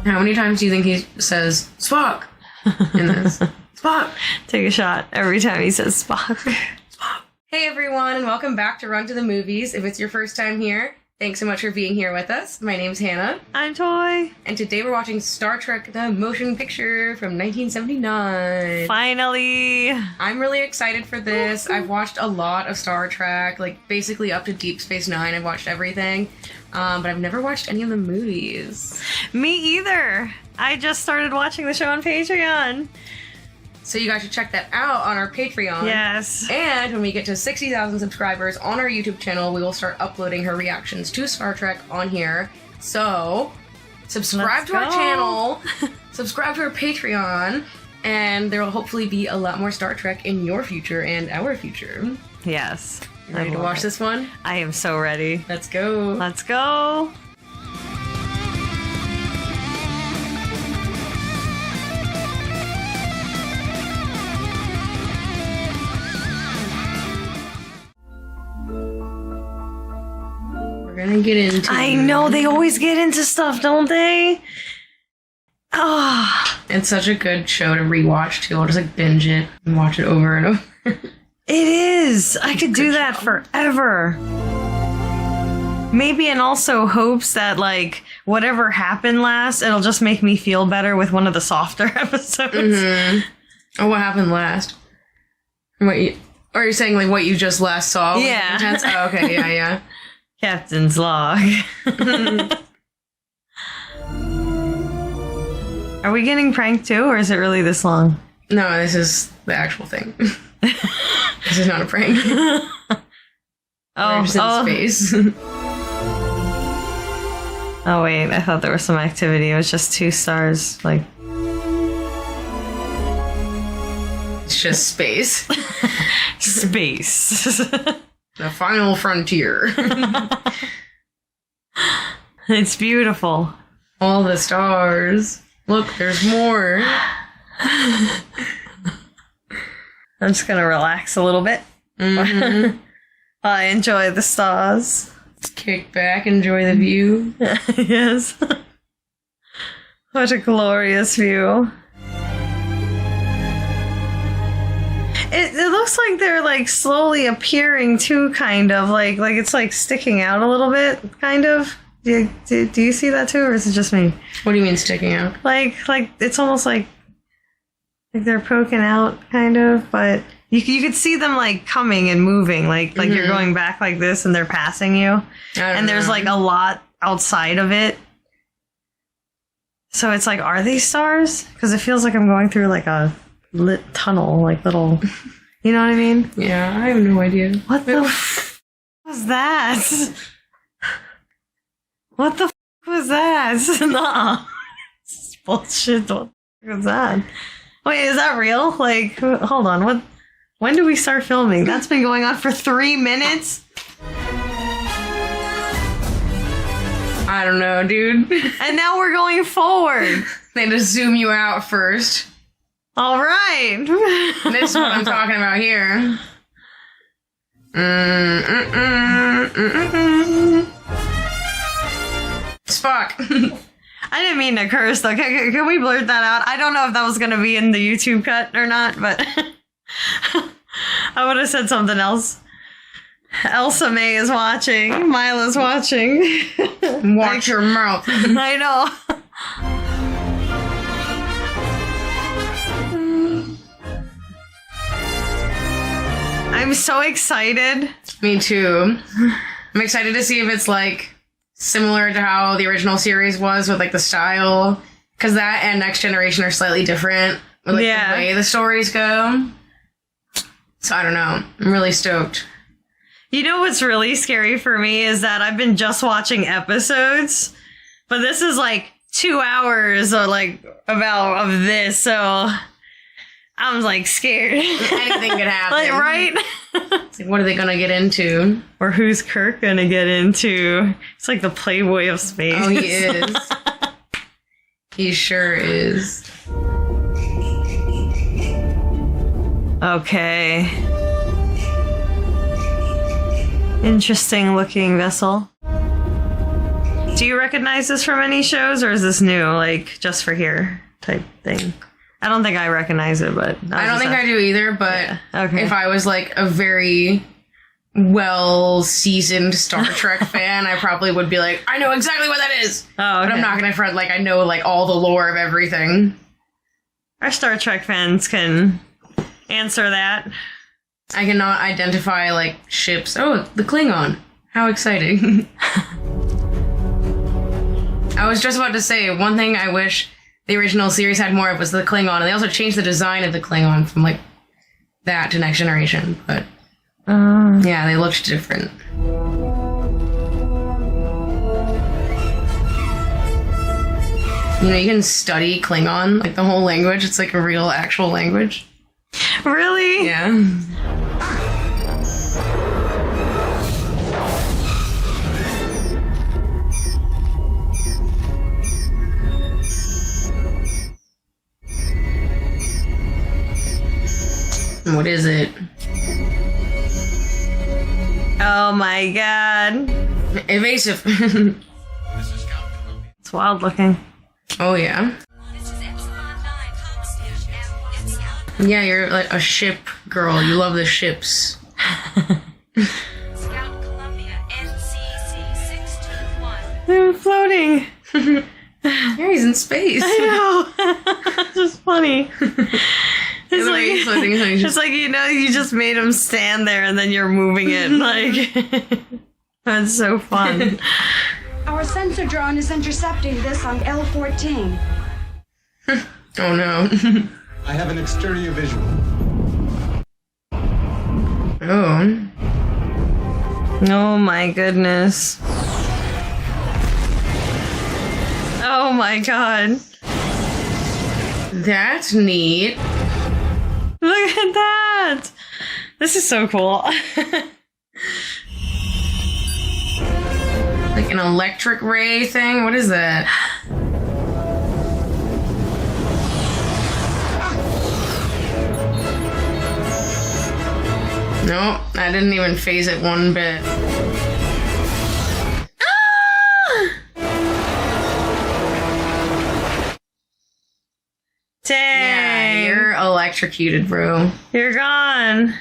How many times do you think he says Spock in this? Spock! Take a shot every time he says Spock. Spock. Hey everyone, and welcome back to Run to the Movies. If it's your first time here, thanks so much for being here with us. My name's Hannah. I'm Toy. And today we're watching Star Trek The Motion Picture from 1979. Finally! I'm really excited for this. I've watched a lot of Star Trek, like basically up to Deep Space Nine. I've watched everything. But I've never watched any of the movies. Me either. I just started watching the show on Patreon. So you guys should check that out on our Patreon. Yes. And when we get to 60,000 subscribers on our YouTube channel, we will start uploading her reactions to Star Trek on here. So, subscribe to our channel, subscribe to our Patreon, and there will hopefully be a lot more Star Trek in your future and our future. Yes. You ready to watch this one? I am so ready. Let's go. Let's go. We're gonna get into... I know, they always get into stuff, don't they? Oh. It's such a good show to rewatch, too. I'll just, like, binge it and watch it over and over. It is. I could do that forever. Maybe in also hopes that, like, whatever happened last, it'll just make me feel better with one of the softer episodes. Mm-hmm. Oh, what happened last? Or are you saying, like, what you just last saw? Yeah. Intense? Oh, okay, yeah. Captain's log. Are we getting pranked too, or is it really this long? No, this is the actual thing. This is not a prank. Oh, just in space. Oh wait, I thought there was some activity. It was just 2 stars, like... It's just space. Space. The final frontier. It's beautiful. All the stars. Look, there's more. I'm just gonna relax a little bit. Mm-hmm. I enjoy the stars. Just kick back, enjoy the view. Yes. What a glorious view. It looks like they're like slowly appearing too, kind of like it's like sticking out a little bit, kind of. Do you see that too, or is it just me? What do you mean sticking out? Like it's almost like they're poking out, kind of, but you could see them like coming and moving, like you're going back like this, and they're passing you, and there's like a lot outside of it. So it's like, are they stars? Because it feels like I'm going through like a lit tunnel, like little, you know what I mean? Yeah, I have no idea. What the f*** was that? What the f*** was that? Nah. This is bullshit. What the f*** was that? Wait, is that real? Like, hold on. When do we start filming? That's been going on for 3 minutes? I don't know, dude. And now we're going forward. They had to zoom you out first. All right. This is what I'm talking about here. Spock. I didn't mean to curse, though. Can we blurt that out? I don't know if that was going to be in the YouTube cut or not, but I would have said something else. Elsa May is watching. Mila's watching. Watch your mouth. I know. I'm so excited. Me too. I'm excited to see if it's like similar to how the original series was with like the style, because that and Next Generation are slightly different with like the way the stories go. So I don't know. I'm really stoked. You know what's really scary for me is that I've been just watching episodes, but this is like 2 hours of like of this, so I'm like scared. Anything could happen. Like, right? It's like, what are they gonna get into? Or who's Kirk gonna get into? It's like the Playboy of space. Oh, he is. He sure is. Okay. Interesting looking vessel. Do you recognize this from any shows, or is this new, like, just for here type thing? I don't think I recognize it, but... I don't think I do either, but yeah. Okay. If I was, like, a very well-seasoned Star Trek fan, I probably would be like, I know exactly what that is! Oh, okay. But I'm not gonna front, like, I know, like, all the lore of everything. Our Star Trek fans can answer that. I cannot identify, like, ships. Oh, the Klingon. How exciting. I was just about to say, one thing I wish the original series had more of was the Klingon, and they also changed the design of the Klingon from, like, that to Next Generation, but yeah, they looked different. You know, you can study Klingon, like the whole language. It's like a real, actual language. Really? Yeah. What is it? Oh my god. Evasive. It's wild looking. Oh, yeah. Yeah, you're like a ship girl. You love the ships. They're floating. Yeah, he's in space. I know. It's just funny. It's like, you know, you just made him stand there and then you're moving it. Like, that's so fun. Our sensor drone is intercepting this on L14. Oh no. I have an exterior visual. Oh. Oh my goodness. Oh my god. That's neat. Look at that. This is so cool. Like an electric ray thing? What is that? Nope, I didn't even phase it one bit. Dang. Yeah, you're electrocuted, bro. You're gone.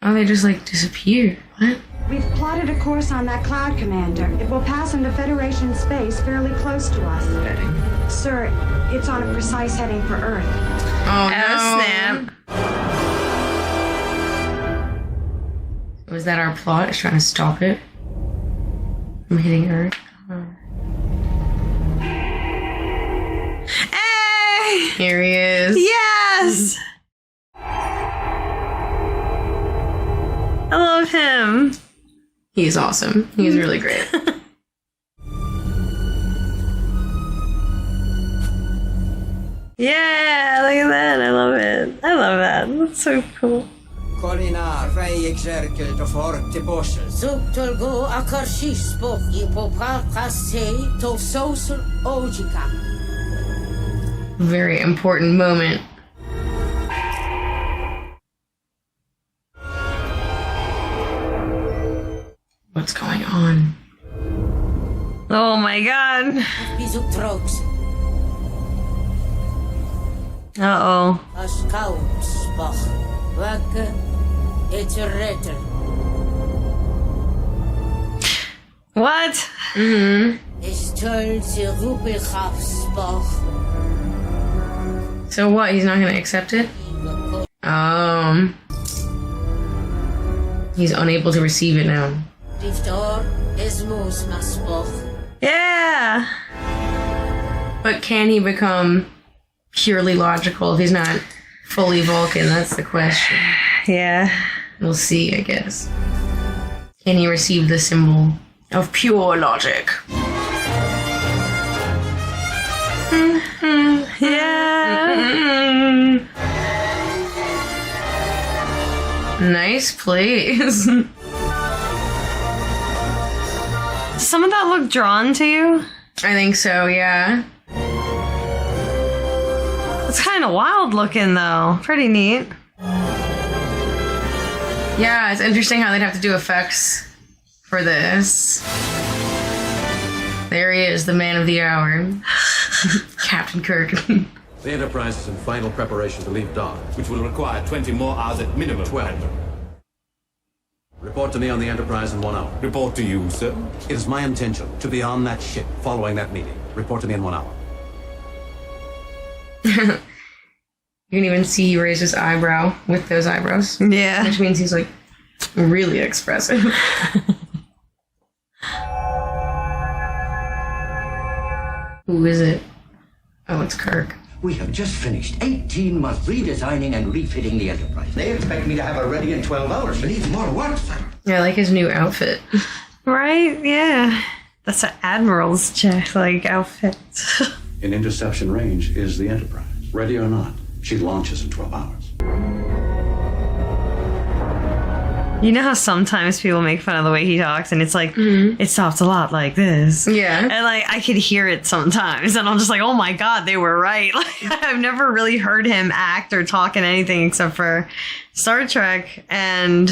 Oh, they just like disappear. What? We've plotted a course on that cloud, Commander. It will pass into Federation space fairly close to us. Sir, it's on a precise heading for Earth. Oh, no. Snap. Was that our plot? Is trying to stop it from hitting Earth? Oh. Hey! Here he is. Yes! I love him. He's awesome. He's really great. Yeah, look at that. I love it. I love that. That's so cool. Colina, fai exercito forte bosses. Zutolgo akarshis spok ipopakase to sosul ojika. Very important moment. What's going on? Oh my god. Bizuk trogs. Uh-oh. Askaut spok. Wakke. It's a retter. What? Mm-hmm. Is told to rubichaf spok. So what? He's not gonna accept it? He's unable to receive it now. Diftor is moose maspok. Yeah. But can he become purely logical if he's not fully Vulcan? That's the question. Yeah. We'll see, I guess. Can he receive the symbol of pure logic? Yeah. Nice place. Some of that look drawn to you? I think so, yeah. It's kind of wild looking, though. Pretty neat. Yeah, it's interesting how they'd have to do effects for this. There he is, the man of the hour. Captain Kirk. The Enterprise is in final preparation to leave dock. Which will require 20 more hours at minimum. 12. Report to me on the Enterprise in 1 hour. Report to you, sir. It is my intention to be on that ship following that meeting. Report to me in 1 hour. You can even see he raised his eyebrow with those eyebrows. Yeah. Which means he's like really expressive. Who is it? Oh, it's Kirk. We have just finished 18 months redesigning and refitting the Enterprise. They expect me to have it ready in 12 hours. Needs more work, sir. Yeah, I like his new outfit. Right? Yeah. That's an admiral's outfit. In interception range is the Enterprise. Ready or not, she launches in 12 hours. You know how sometimes people make fun of the way he talks, and it's like, it sounds a lot like this. Yeah. And I could hear it sometimes, and I'm just like, oh my god, they were right. I've never really heard him act or talk in anything except for Star Trek and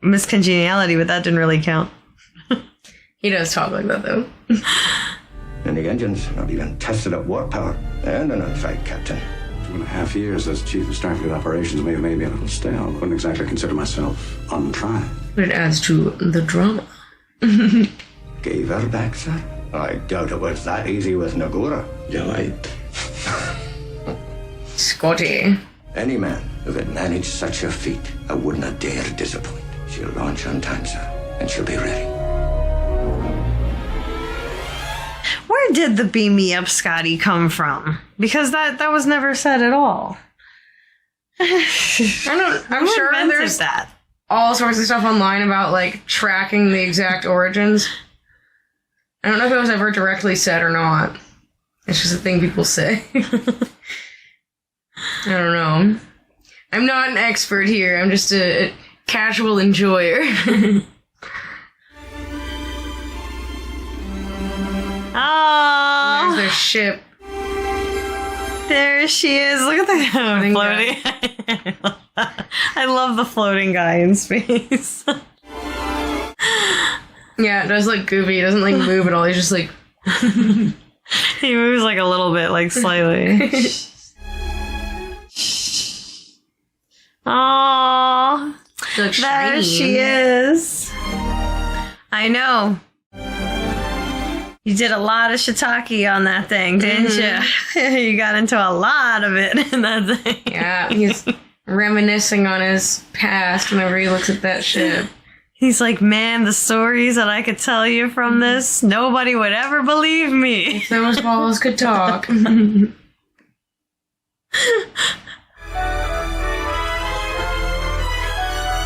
Miss Congeniality, but that didn't really count. He does talk like that, though. And the engines not even tested at warp power. And an unsight, Captain. 2.5 years as Chief of Starfleet Operations may have made me a little stale. Wouldn't exactly consider myself untried. But it adds to the drama. Gave her back, sir? I doubt it was that easy with Nagura. You're right. Scotty. Any man who had managed such a feat, I would not dare disappoint. She'll launch on time, sir, and she'll be ready. Where did the beam me up Scotty come from? Because that was never said at all. I'm sure there's that. all sorts of stuff online about tracking the exact origins. I don't know if it was ever directly said or not. It's just a thing people say. I don't know. I'm not an expert here. I'm just a casual enjoyer. Oh, there's their ship. There she is. Look at that floating. I love the floating guy in space. Yeah, it does look goofy. He doesn't move at all. He's just he moves a little bit, slightly. Oh, there she is. I know. You did a lot of shiitake on that thing, didn't you? You got into a lot of it in that thing. Yeah, he's reminiscing on his past whenever he looks at that ship. He's like, man, the stories that I could tell you from this, nobody would ever believe me. If those balls could talk.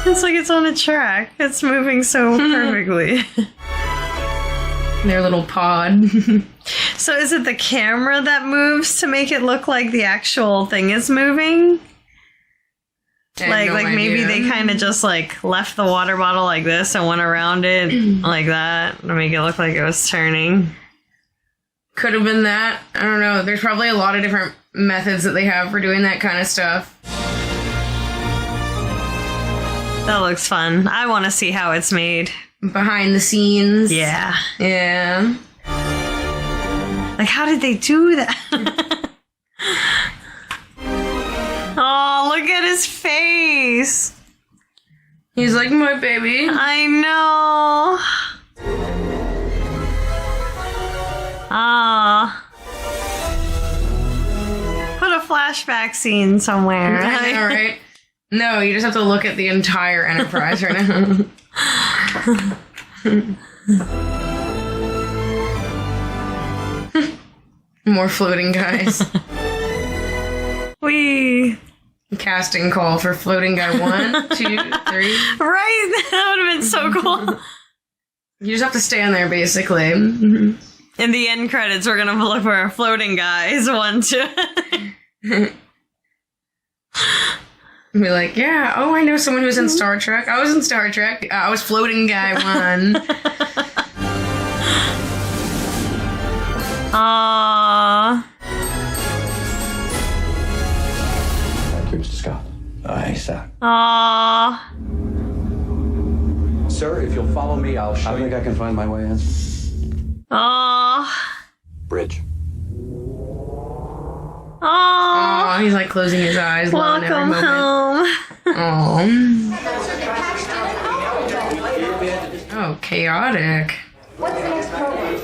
It's like it's on a track. It's moving so perfectly. Their little pod. So is it the camera that moves to make it look like the actual thing is moving? Maybe they kind of just left the water bottle like this and went around it like that to make it look like it was turning. Could have been that. I don't know. There's probably a lot of different methods that they have for doing that kind of stuff. That looks fun. I want to see how it's made. Behind the scenes. Yeah. Yeah. How did they do that? Oh, look at his face. He's like, my baby. I know. Ah. Put a flashback scene somewhere. I know, right? No, you just have to look at the entire Enterprise right now. More floating guys. Casting call for floating guy 1, 2, 3. Right? That would have been so cool. You just have to stand there, basically. In the end credits, we're gonna look for our floating guys 1, 2. Be like, yeah, oh, I know someone who's in Star Trek. I was in Star Trek. I was floating guy 1. Aww. Thank you, Mr. Scott. Aye, sir. Aww. Sir, if you'll follow me, I'll show you. I think I can find my way in. Oh. Bridge. Oh. He's like closing his eyes. Welcome home. Oh, chaotic. What's the next program?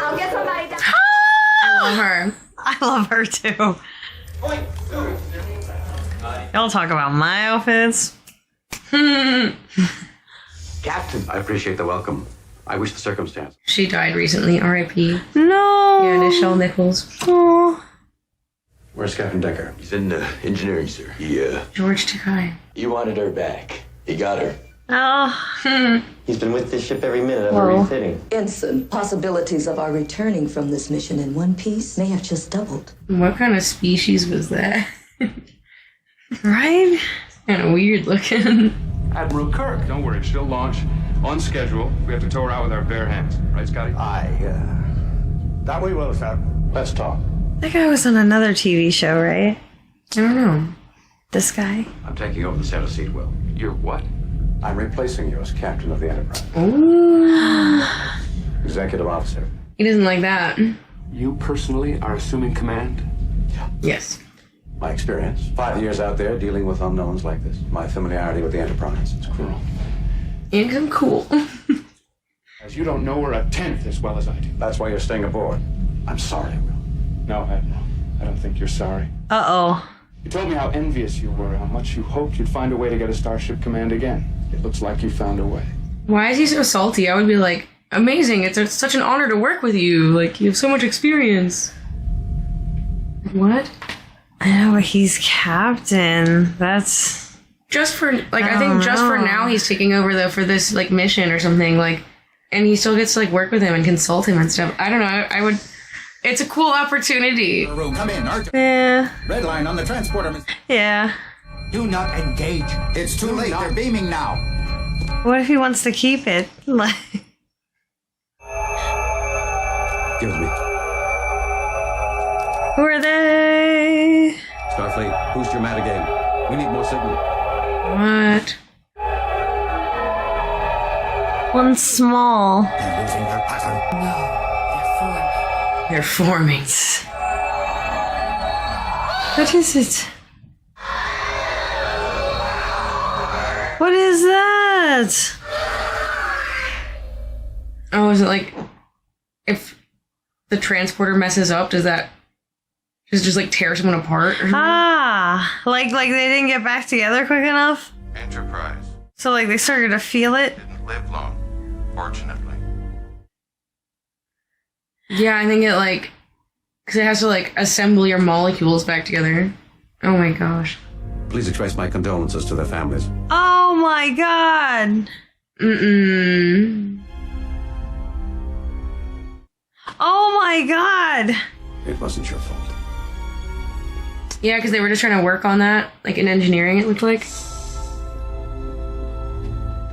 I'll get somebody down. I love her. I love her too. Y'all talk about my outfits. Captain, I appreciate the welcome. I wish the circumstance. She died recently, R.I.P. No. Yeah, Nichelle Nichols. Oh. Where's Captain Decker? He's in engineering, sir. George Takei. He wanted her back. He got her. Oh. He's been with this ship every minute of the refitting. Ensign, possibilities of our returning from this mission in one piece may have just doubled. What kind of species was that? Right? Kind of weird looking. Admiral Kirk. Don't worry, she'll launch on schedule. We have to tow her out with our bare hands. Right, Scotty? That we will, sir. Let's talk. That guy was on another TV show, right? I don't know. This guy? I'm taking over the sailor seat, Will. You're what? I'm replacing you as captain of the Enterprise. Ooh. Executive officer. He doesn't like that. You personally are assuming command? Yes. My experience. 5 years out there dealing with unknowns like this. My familiarity with the Enterprise. It's cruel. And I'm cool. As you don't know her a tenth as well as I do. That's why you're staying aboard. I'm sorry, Will. No, Admiral. I don't think you're sorry. Uh-oh. You told me how envious you were, how much you hoped you'd find a way to get a Starship Command again. It looks like you found a way. Why is he so salty? I would be like, amazing. It's such an honor to work with you. Like, you have so much experience. What? I know, but he's captain. That's... Just for, like, I think just for now he's taking over, though, for this, like, mission or something. Like, and he still gets to, like, work with him and consult him and stuff. I don't know. I would... It's a cool opportunity. Come in, Archer. Yeah. Red line on the transporter. Yeah. Do not engage. It's too late. They're beaming now. What if he wants to keep it? Like... Give it to me. Who are they? Starfleet, boost your mat again. We need more signal. What? One small. They're losing their pattern. They're forming. What is it? What is that? Oh, is it like... If the transporter messes up, does that... just like tear someone apart? Or something? Like they didn't get back together quick enough? Enterprise So like they started to feel it? didn't live long, fortunately. Yeah, I think it like... Because it has to like assemble your molecules back together. Oh my gosh. Please express my condolences to their families. Oh my god! Oh my god! It wasn't your fault. Yeah, because they were just trying to work on that, like in engineering, it looked like.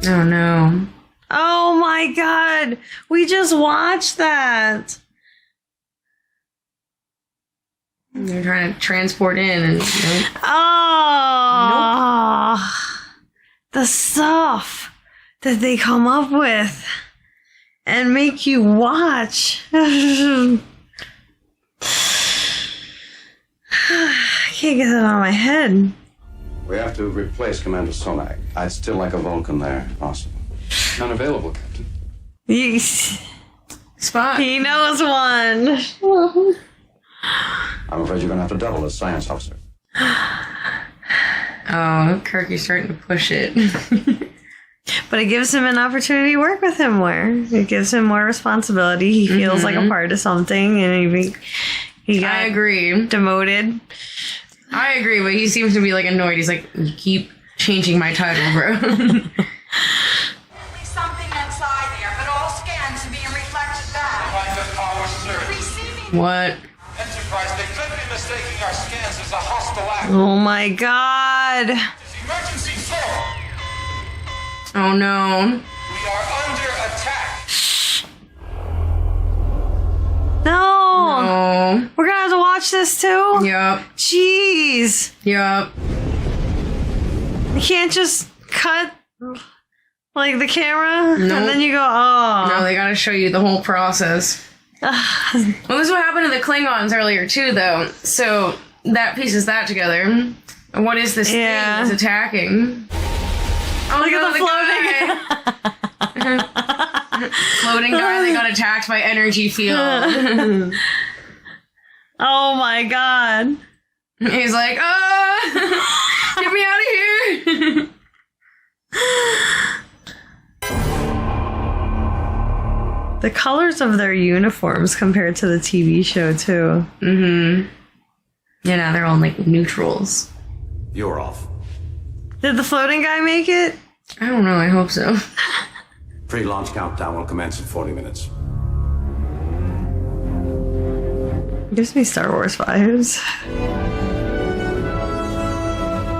Oh no. Oh my god! We just watched that! They're trying to transport in and... Oh! The stuff that they come up with and make you watch. I can't get that out of my head. We have to replace Commander Solak. I'd still like a Vulcan there, if possible. None available, Captain. Spock. He knows one. I'm afraid you're going to have to double as science officer. Oh, Kirk, you're starting to push it. But it gives him an opportunity to work with him more. It gives him more responsibility. He feels like a part of something, and he got I agree. demoted. I agree, but he seems to be like annoyed. He's like, you keep changing my title, bro. Something inside there, but all scans are being reflected back. What? Enterprise, they could be mistaking our scans as a hostile act. Oh my god. Emergency zone. Oh no. We are under attack. No. Oh. We're gonna have to watch this too? Yup. Jeez. Yup. You can't just cut Like the camera? Nope. And then you go, oh. No, they gotta show you the whole process. Well, this is what happened to the Klingons earlier, too, though. So, that pieces that together. And what is this thing that's attacking? Oh, look no, at the floating. Floating guy that got attacked by energy field. Oh my god. He's like, get me out of here. The colors of their uniforms compared to the TV show, too. Mm-hmm. Yeah, now they're all like neutrals. You're off. Did the floating guy make it? I don't know, I hope so. Pre-launch countdown will commence in 40 minutes. Gives me Star Wars vibes.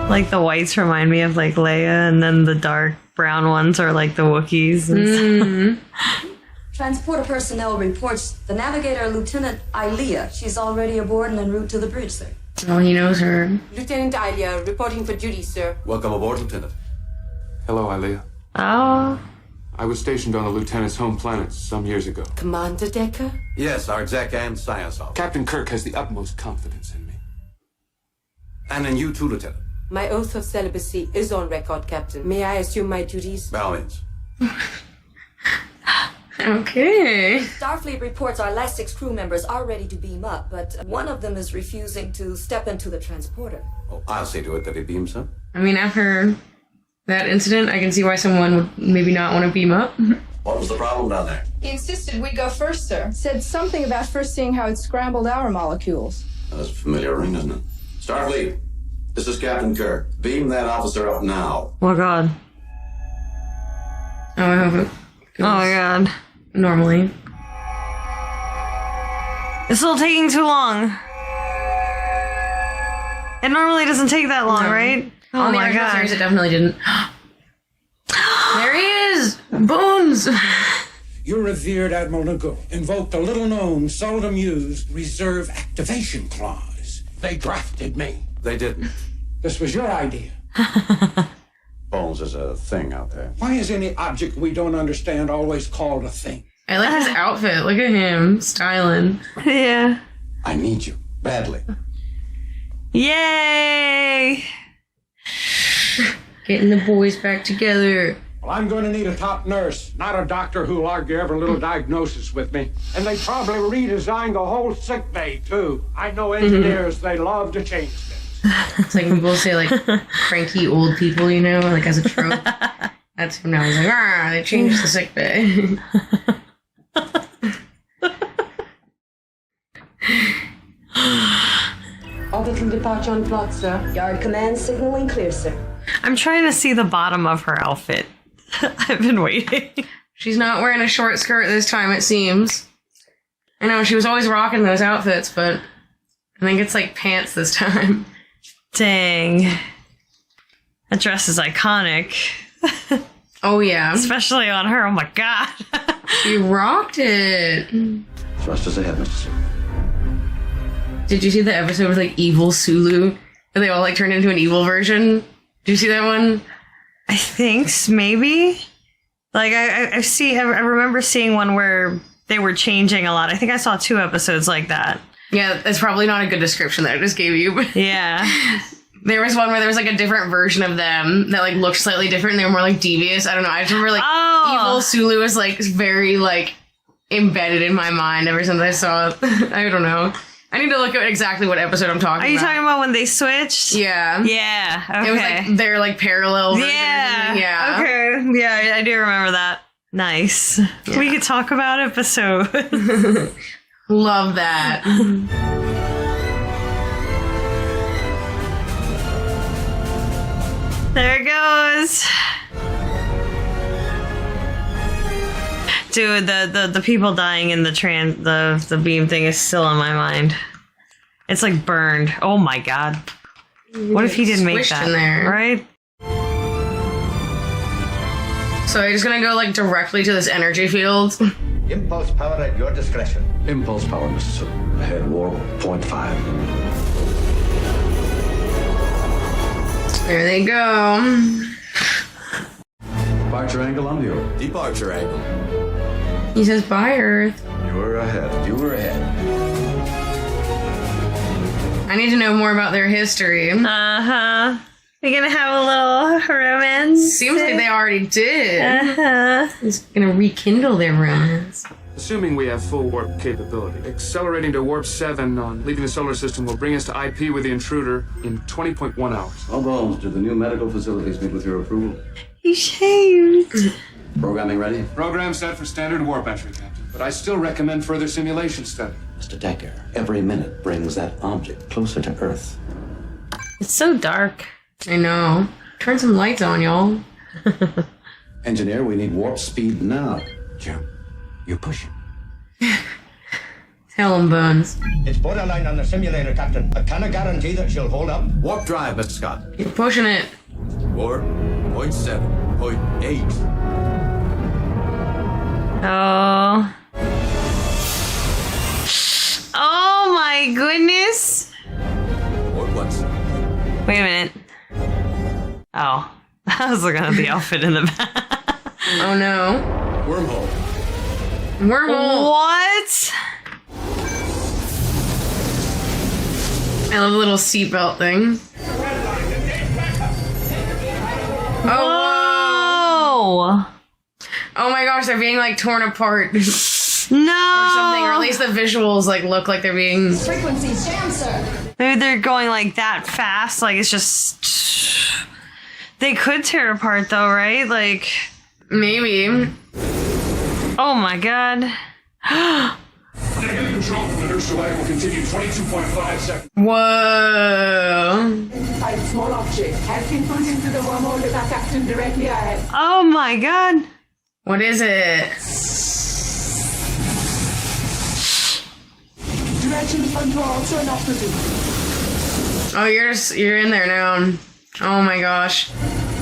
Like the whites remind me of like Leia, and then the dark brown ones are like the Wookiees. And Transporter personnel reports the navigator, Lieutenant Ilea. She's already aboard and en route to the bridge, sir. Oh, he knows her. Lieutenant Ilea, reporting for duty, sir. Welcome aboard, Lieutenant. Hello, Ilea. Oh. I was stationed on the lieutenant's home planet some years ago. Commander Decker? Yes, our exec and science officer. Captain Kirk has the utmost confidence in me. And in you too, Lieutenant. My oath of celibacy is on record, Captain. May I assume my duties? By all means. Okay. Starfleet reports our last 6 crew members are ready to beam up, but one of them is refusing to step into the transporter. Oh, I'll see to it that he beams up. I mean, after that incident, I can see why someone would maybe not want to beam up. What was the problem down there? He insisted we go first, sir. Said something about first seeing how it scrambled our molecules. That's a familiar ring, isn't it? Starfleet, this is Captain Kirk. Beam that officer up now. Oh god. Oh, I hope it goes Oh my god. normally. It's still taking too long. It normally doesn't take that long, No. right? Oh On the my original god. series, it definitely didn't. There he is! Bones! Your revered Admiral Nuko invoked a little-known, seldom used reserve activation clause. They drafted me. They didn't. This was your idea. Bones is a thing out there. Why is any object we don't understand always called a thing? I like his outfit. Look at him. Styling. Yeah. I need you badly. Yay! Getting the boys back together. Well, I'm going to need a top nurse, not a doctor who'll argue every little diagnosis with me. And they probably redesigned the whole sick bay, too. I know engineers, they love to change things. It's like people say, like, cranky old people, you know, like as a trope. That's him now. He's like, they changed the sick bay. Orbital departure on plot, sir. Yard command signaling clear, sir. I'm trying to see the bottom of her outfit. I've been waiting. She's not wearing a short skirt this time, it seems. I know, she was always rocking those outfits, but I think it's like pants this time. Dang. That dress is iconic. Oh, yeah. Especially on her. Oh my god. She rocked it. Thrusters ahead, Mr. Sulu. Did you see the episode with, like, evil Sulu? And they all, like, turned into an evil version? Did you see that one? I think maybe. Like, I remember seeing one where they were changing a lot. I think I saw 2 episodes like that. Yeah, that's probably not a good description that I just gave you. But Yeah. there was one where there was, like, a different version of them that, like, looked slightly different. And they were more, like, devious. I don't know. I just remember, like, evil Sulu was, like, very, like, embedded in my mind ever since I saw it. I don't know. I need to look at exactly what episode I'm talking about. Are you talking about when they switched? Yeah. Yeah. Okay. It was, like, their, like, parallel version. Yeah. Yeah. Okay. Yeah, I do remember that. Nice. Yeah. We could talk about episodes. Love that. There it goes. Dude, the people dying in the beam thing is still on my mind. It's like burned. Oh my god. What if he didn't make Squished that? in there. Right? So I'm just gonna go like directly to this energy field. Impulse power at your discretion. Impulse power, Mr. Sulu. Ahead, warp 0.5. There they go. Departure angle on the Earth. Departure angle. He says, bye, Earth. You were ahead. You were ahead. I need to know more about their history. Uh-huh. You're gonna have a little romance? Seems like they already did. Uh-huh. He's gonna rekindle their romance. Assuming we have full warp capability, accelerating to warp 7 on leaving the solar system will bring us to IP with the intruder in 20.1 hours. All Bones, do the new medical facilities meet with your approval? He shaved. Programming ready? Program set for standard warp entry, Captain. But I still recommend further simulation study. Mr. Decker, every minute brings that object closer to Earth. It's so dark. I know. Turn some lights on, y'all. Engineer, we need warp speed now. Jim, you're pushing. Tell him, Bones. It's borderline on the simulator, Captain. I cannot guarantee that she'll hold up. Warp drive, Mr. Scott. You're pushing it. Warp 0.7, 0.8. Oh. Oh my goodness. Warp 1, sir. Wait a minute. Oh. I was looking at the outfit in the back. Oh no. Wormhole. Wormhole. What? I love the little seatbelt thing. Oh. Oh my gosh, they're being like torn apart. No. Or something, or at least the visuals like look like they're being. Frequencies jammed, sir. Maybe they're going like that fast. Like it's just. They could tear apart though, right? Like. Maybe. Oh my god. Negative control from the nurse delay will continue 22.5 seconds. Whoa. A small object has been put into the wormhole that our captain directly ahead. Oh my god. What is it? Direction control turn operative. Oh, you're in there now. Oh my gosh.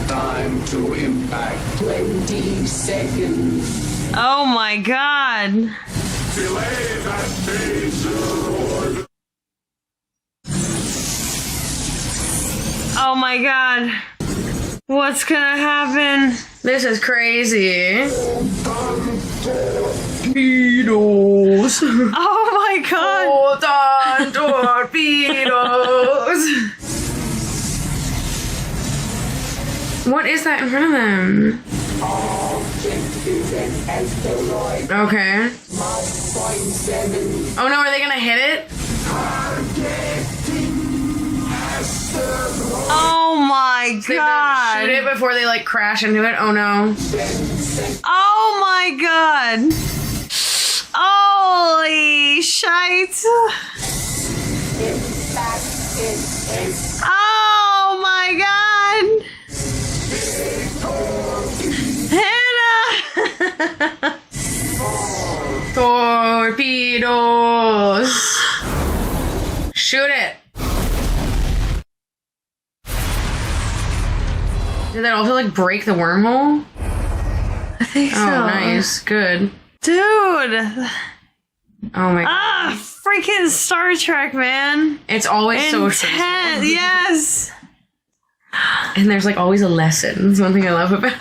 Time to impact. 20 seconds. Oh my god. Delay that phaser. Oh my god. What's gonna happen? This is crazy. Torpedoes. Oh my god. Hold on, torpedoes. What is that in front of them? Okay. Oh no, are they gonna hit it? Oh my So god. shoot it before they like crash into it? Oh no. Oh my god. Holy shite. Oh my god. Hannah. Torpedoes. Shoot it. Did that also like break the wormhole? I think so. Oh, nice. Good. Dude. Oh my god. Ah, freaking Star Trek, man. It's always so intense. Yes. And there's like always a lesson. That's one thing I love about it.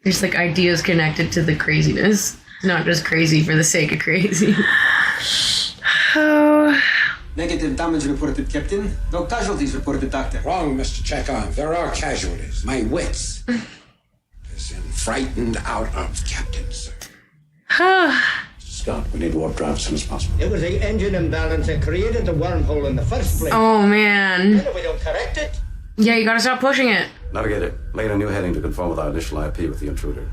There's like ideas connected to the craziness. Not just crazy for the sake of crazy. Oh. Negative damage reported, Captain. No casualties reported, Doctor. Wrong, Mr. Chekhov. There are casualties. My wits is frightened out of, Captain, sir. Scott, we need warp drive as soon as possible. It was the engine imbalance that created the wormhole in the first place. Oh man. And if we don't correct it. Yeah, you gotta stop pushing it. Navigator, lay in a new heading to conform with our initial IP with the intruder.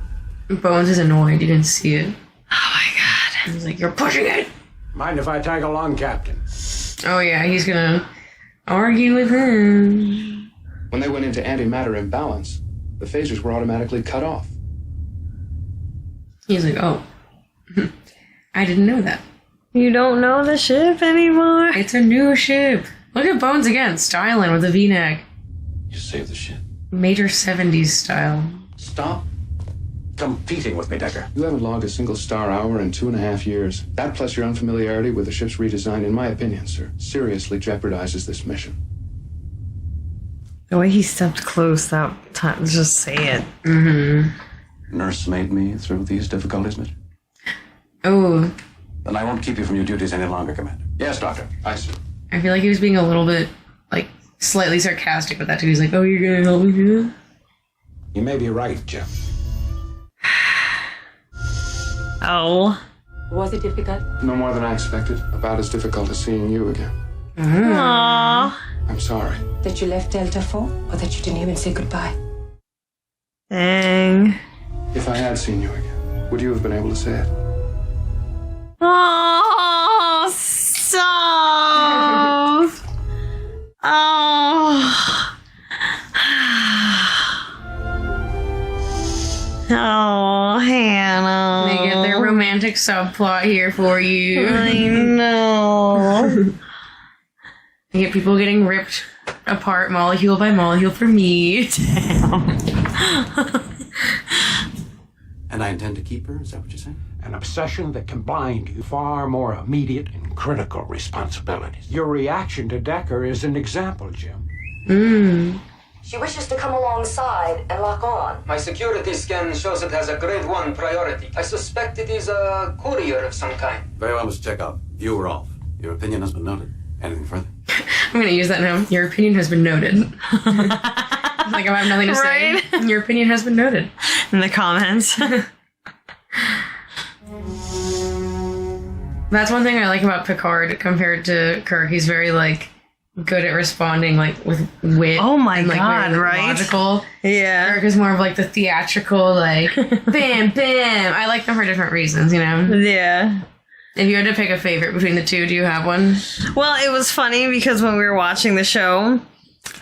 Bones is annoyed. You didn't see it. Oh my god. He's like, you're pushing it. Mind if I tag along, Captain? Oh yeah, he's gonna argue with him. When they went into antimatter imbalance, the phasers were automatically cut off. He's like, oh. I didn't know that. You don't know the ship anymore? It's a new ship. Look at Bones again, styling with a V-neck. You saved the ship. Major 70s style. Stop competing with me, Decker. You haven't logged a single star hour in 2.5 years. That plus your unfamiliarity with the ship's redesign, in my opinion, sir, seriously jeopardizes this mission. The way he stepped close that time, just say it. Nurse made me through these difficulties, mister. Oh. Then I won't keep you from your duties any longer, Commander. Yes, Doctor. I see. I feel like he was being a little bit, like, slightly sarcastic with that, too. He's like, oh, you're gonna help me do that? You may be right, Jim. Oh. Was it difficult? No more than I expected. About as difficult as seeing you again. Aww. I'm sorry. That you left Delta 4, or that you didn't even say goodbye? Dang. If I had seen you again, would you have been able to say it? Oh, so. Oh. Oh, Hannah. They get their romantic subplot here for you. I know. They get people getting ripped apart molecule by molecule for me. Damn. And I intend to keep her? Is that what you're saying? An obsession that can bind you far more immediate and critical responsibilities. Your reaction to Decker is an example, Jim. She wishes to come alongside and lock on. My security scan shows it has a grade 1 priority. I suspect it is a courier of some kind. Very well, Mr. Chekhov. You are off. Your opinion has been noted. Anything further? I'm gonna use that now. Your opinion has been noted. Like I have nothing to say. Your opinion has been noted. In the comments. That's one thing I like about Picard compared to Kirk. He's very, like, good at responding, like, with wit. Oh my and, like, god, very right? logical. Yeah. Kirk is more of, like, the theatrical, like, bam, bam. I like them for different reasons, you know? Yeah. If you had to pick a favorite between the two, do you have one? Well, it was funny because when we were watching the show,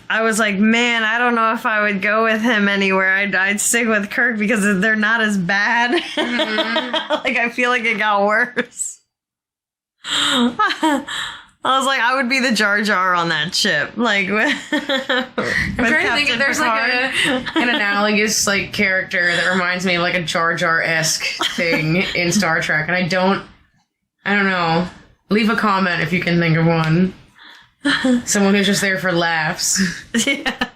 I was like, man, I don't know if I would go with him anywhere. I'd stick with Kirk because they're not as bad. Like, I feel like it got worse. I was like, I would be the Jar Jar on that ship. Like, I'm trying to think if there's like an analogous like character that reminds me of like a Jar Jar-esque thing in Star Trek, and I don't know. Leave a comment if you can think of one. Someone who's just there for laughs. Yeah.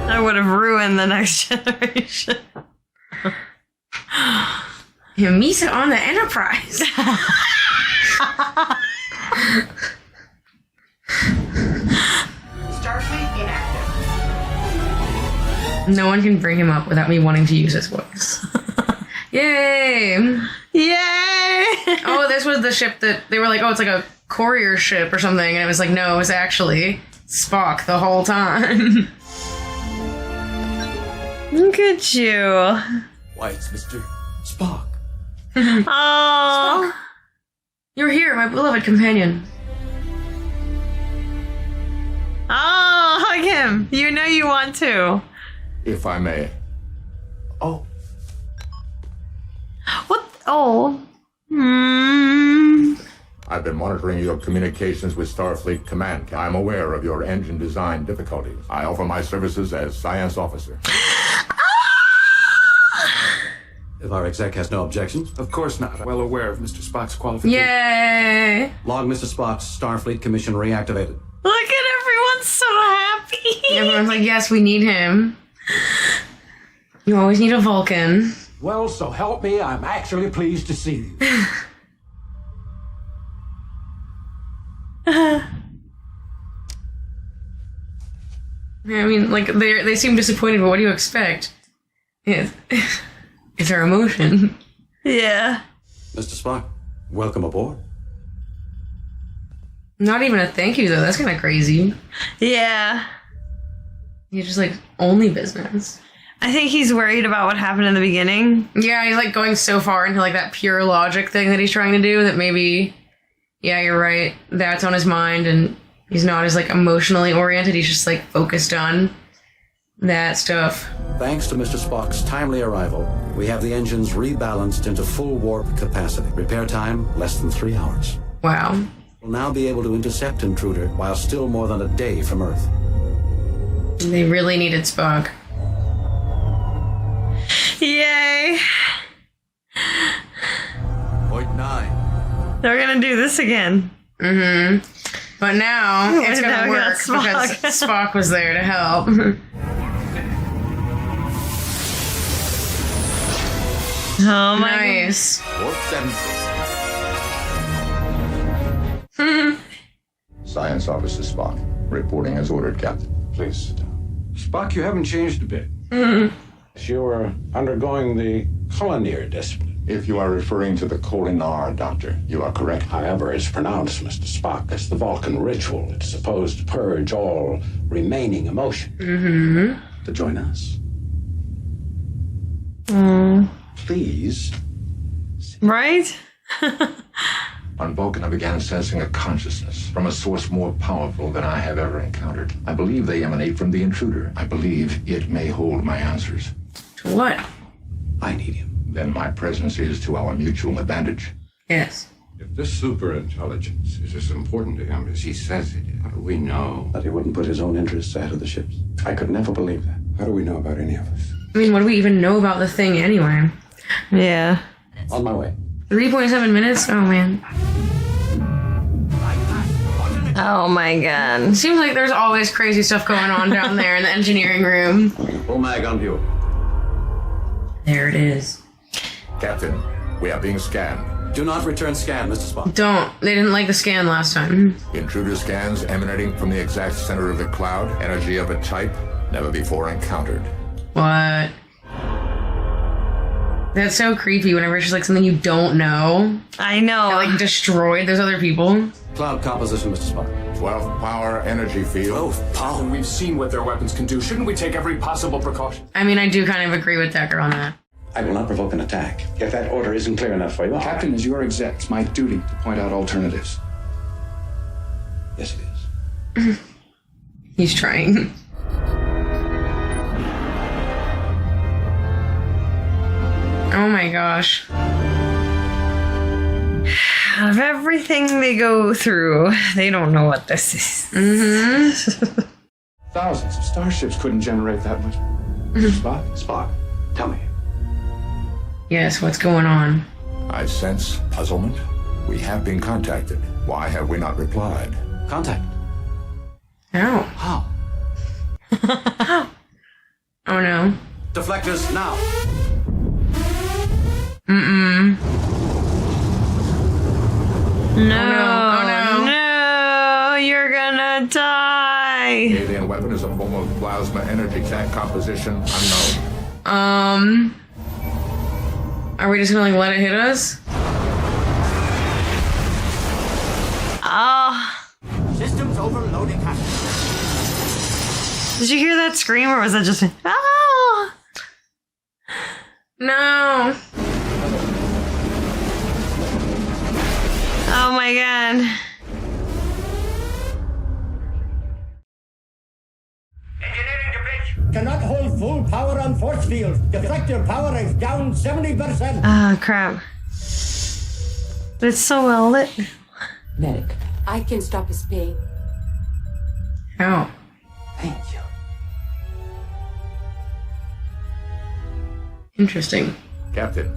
I would have ruined the Next Generation. Yeah, Misa on the Enterprise. Starfleet inactive. No one can bring him up without me wanting to use his voice. Yay! Yay! Oh, this was the ship that they were like, oh, it's like a courier ship or something, and it was like, no, it was actually Spock the whole time. Look at you. Why, it's Mr. Spock. Oh. Spock. You're here, my beloved companion. Oh, hug him. You know you want to. If I may. Oh. What? Oh. I've been monitoring your communications with Starfleet Command. I'm aware of your engine design difficulties. I offer my services as science officer. If our exec has no objections. Of course not. Well aware of Mr. Spock's qualifications. Yay! Log Mr. Spock's Starfleet Commission reactivated. Look at everyone so happy. Everyone's like, yes, we need him. You always need a Vulcan. Well, so help me, I'm actually pleased to see you. I mean, like, they seem disappointed, but what do you expect? It's our emotion. Yeah. Mr. Spock, welcome aboard. Not even a thank you, though. That's kind of crazy. Yeah. He's just, like, only business. I think he's worried about what happened in the beginning. Yeah, he's, like, going so far into, like, that pure logic thing that he's trying to do that maybe, yeah, you're right, that's on his mind, and he's not as, like, emotionally oriented. He's just, like, focused on that stuff. Thanks to Mr. Spock's timely arrival, we have the engines rebalanced into full warp capacity. Repair time, less than 3 hours. Wow. We'll now be able to intercept Intruder while still more than a day from Earth. They really needed Spock. Yay. Point 9. They're gonna do this again. Mm-hmm. But now it's And now gonna we got work because Spock was there to help. Oh my Nice. Warp 7. Science Officer Spock, reporting as ordered, Captain. Please sit down. Spock, you haven't changed a bit. You are undergoing the culinary discipline. If you are referring to the Kolinar, Doctor, you are correct. However, it's pronounced, Mr. Spock. It's the Vulcan ritual. It's supposed to purge all remaining emotion. To join us. Please. Right? On Vulcan, I began sensing a consciousness from a source more powerful than I have ever encountered. I believe they emanate from the intruder. I believe it may hold my answers. To what? I need him. Then my presence is to our mutual advantage. Yes. If this superintelligence is as important to him as he says it is, how do we know? That he wouldn't put his own interests ahead of the ship's. I could never believe that. How do we know about any of this? I mean, what do we even know about the thing anyway? Yeah. On my way. 3.7 minutes? Oh, man. Oh my god. Seems like there's always crazy stuff going on down there in the engineering room. Full mag on view. There it is. Captain, we are being scanned. Do not return scan, Mr. Spock. Don't. They didn't like the scan last time. Intruder scans emanating from the exact center of the cloud. Energy of a type never before encountered. What? That's so creepy whenever it's just like something you don't know. I know. That, like, destroyed those other people. Cloud composition, Mr. Spock. 12 power energy field. 12 power. We've seen what their weapons can do. Shouldn't we take every possible precaution? I mean, I do kind of agree with Decker on that. I will not provoke an attack. If that order isn't clear enough for you, Captain, as your exec, it's my duty to point out alternatives. Yes, it is. He's trying. Oh my gosh. Out of everything they go through, they don't know what this is. Thousands of starships couldn't generate that much. Spock, tell me. Yes, what's going on? I sense puzzlement. We have been contacted. Why have we not replied? Contact. How? How? How? Oh no. Deflectors now. No. Oh no. No, you're gonna die. Alien weapon is a form of plasma energy tank composition unknown. Are we just gonna like let it hit us? Oh. Systems overloading. Did you hear that scream or was that just oh? No. Oh my god. Engineering to bridge. Cannot hold full power on force field. Deflector power is down 70%. Oh crap. But it's so well lit. Medic, I can stop his pain. How? Thank you. Interesting. Captain,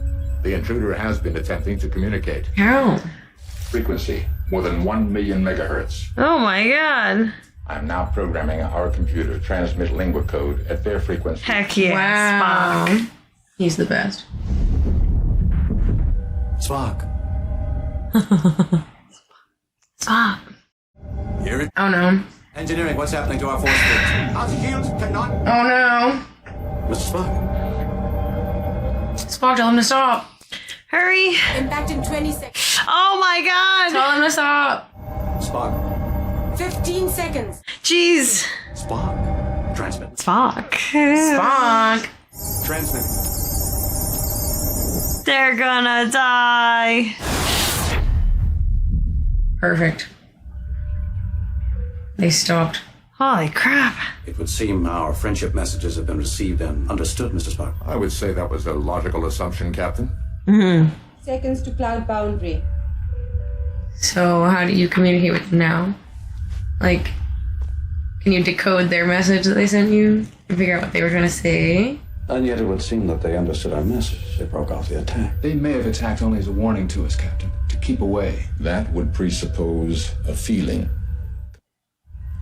the intruder has been attempting to communicate. How? Frequency, more than 1 million megahertz. Oh my god. I am now programming our computer to transmit lingua code at their frequency. Heck yeah, Wow. Spock. He's the best. Spock. Spock. Hear it? Oh no. Engineering, what's happening to our force field? Our shields cannot. Oh no. Mr. Spock. Spock, tell him to stop. Hurry. Impact in 20 seconds. Oh my god. Tell him to stop. Spock. 15 seconds. Jeez. Spock. Transmit. Spock. Spock. Transmit. They're gonna die. Perfect. They stopped. Holy crap. It would seem our friendship messages have been received and understood, Mr. Spock. I would say that was a logical assumption, Captain. Seconds to cloud boundary. So how do you communicate with them now? Like, can you decode their message that they sent you and figure out what they were trying to say? And yet it would seem that they understood our message. They broke off the attack. They may have attacked only as a warning to us, Captain, to keep away. That would presuppose a feeling.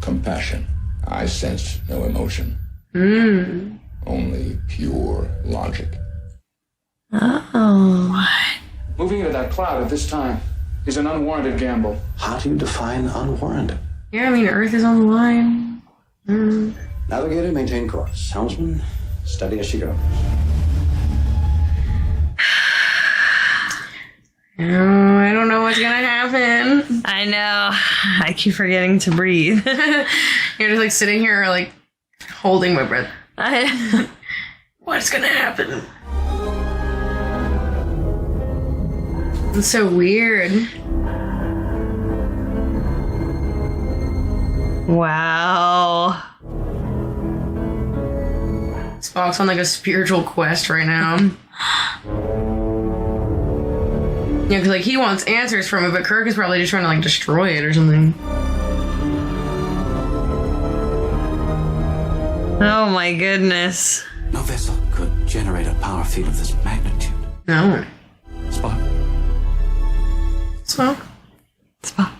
compassion. I sense no emotion. Only pure logic. Oh. Moving into that cloud at this time is an unwarranted gamble. How do you define unwarranted? Yeah, I mean, Earth is on the line. Navigator, maintain course. Helmsman, steady as she goes. Oh, I don't know what's gonna happen. I know. I keep forgetting to breathe. You're just like sitting here, like holding my breath. What's gonna happen? It's so weird. Wow. Spock's on like a spiritual quest right now. Yeah, because like he wants answers from it, but Kirk is probably just trying to like destroy it or something. Oh my goodness. No vessel could generate a power field of this magnitude. No. Spock. Spock. Spock.